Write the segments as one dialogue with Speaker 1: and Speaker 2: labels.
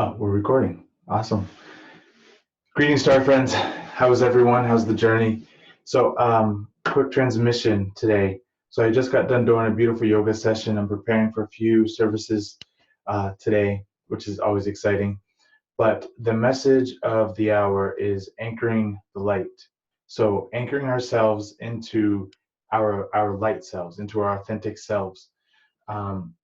Speaker 1: Oh, we're recording. Awesome. Greetings, star friends. How's everyone? How's the journey? So, quick transmission today. So, I just got done doing a beautiful yoga session. I'm preparing for a few services today, which is always exciting. But the message of the hour is anchoring the light. So, anchoring ourselves into our light selves, into our authentic selves. Um,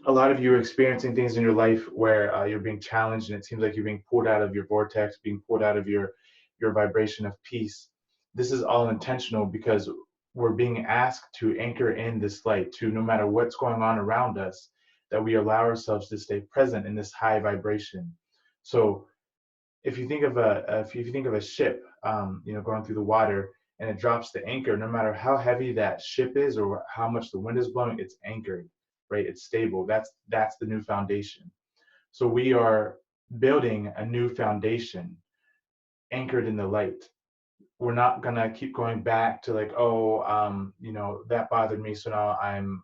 Speaker 1: a lot of you are experiencing things in your life where you're being challenged and it seems like you're being pulled out of your vortex, being pulled out of your vibration of peace. This is all intentional because we're being asked to anchor in this light, to no matter what's going on around us, that we allow ourselves to stay present in this high vibration. So if you think of a ship, going through the water, and it drops the anchor, no matter how heavy that ship is or how much the wind is blowing, it's anchored, right? It's stable. That's the new foundation. So we are building a new foundation anchored in the light. We're not gonna keep going back to like, oh, that bothered me, so now I'm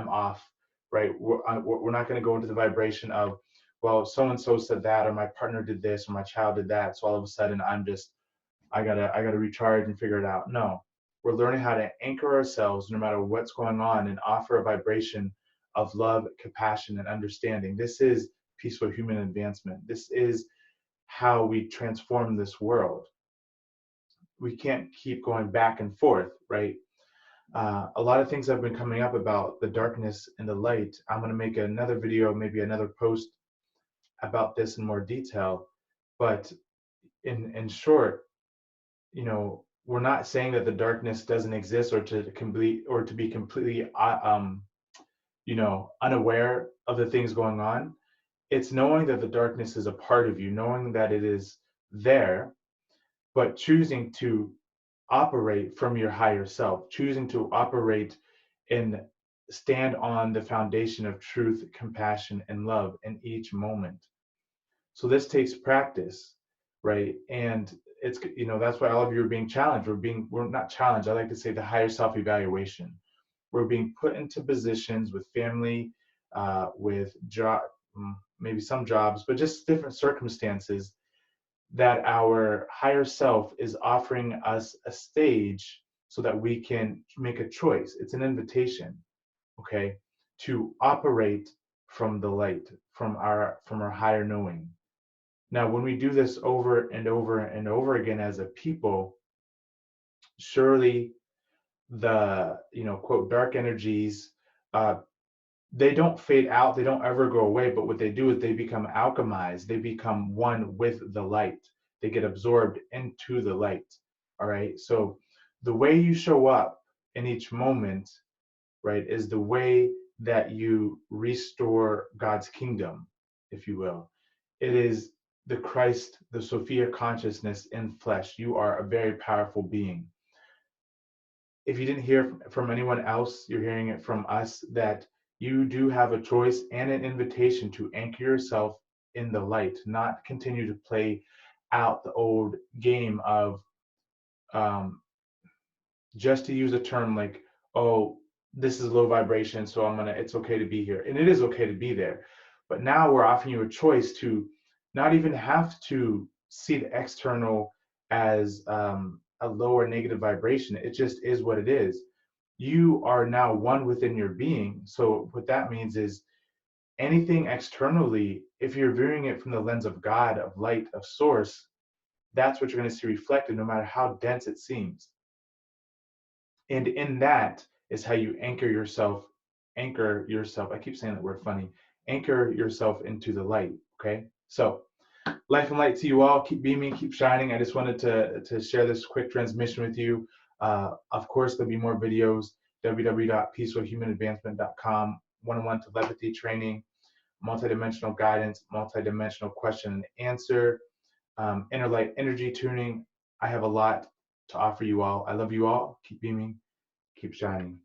Speaker 1: off, right? We're not gonna go into the vibration of, well, so and so said that, or my partner did this, or my child did that, so all of a sudden I gotta recharge and figure it out. No, we're learning how to anchor ourselves no matter what's going on and offer a vibration of love, compassion, and understanding. This is peaceful human advancement. This is how we transform this world. We can't keep going back and forth, right? A lot of things have been coming up about the darkness and the light. I'm going to make another video, maybe another post about this in more detail. But in short, we're not saying that the darkness doesn't exist or to be completely unaware of the things going on. It's knowing that the darkness is a part of you, knowing that it is there, but choosing to operate from your higher self, choosing to operate and stand on the foundation of truth, compassion, and love in each moment. So this takes practice, right? And it's, that's why all of you are being challenged. We're not challenged. I like to say the higher self evaluation. We're being put into positions with family, with job, maybe some jobs, but just different circumstances that our higher self is offering us a stage so that we can make a choice. It's an invitation, okay, to operate from the light, from our higher knowing. Now, when we do this over and over and over again as a people, surely the quote dark energies, uh, they don't fade out, they don't ever go away, but what they do is they become alchemized, they become one with the light, they get absorbed into the light. All right, so the way you show up in each moment, right, is the way that you restore God's kingdom, if you will. It is the Christ, the Sophia consciousness in flesh. You are a very powerful being. If you didn't hear from anyone else, you're hearing it from us, that you do have a choice and an invitation to anchor yourself in the light, not continue to play out the old game of, just to use a term like, oh, this is low vibration, so it's okay to be here. And it is okay to be there. But now we're offering you a choice to not even have to see the external as a lower negative vibration. It just is what it is. You are now one within your being. So what that means is anything externally, if you're viewing it from the lens of God, of light, of source, that's what you're going to see reflected, no matter how dense it seems. And in that is how you anchor yourself. I keep saying that word funny. Anchor yourself into the light. Okay. So life and light to you all. Keep beaming, keep shining. I just wanted to share this quick transmission with you. Of course, there'll be more videos. www.peacefulhumanadvancement.com. One-on-one telepathy training, multidimensional guidance, multidimensional question and answer, inner light energy tuning. I have a lot to offer you all. I love you all. Keep beaming, keep shining.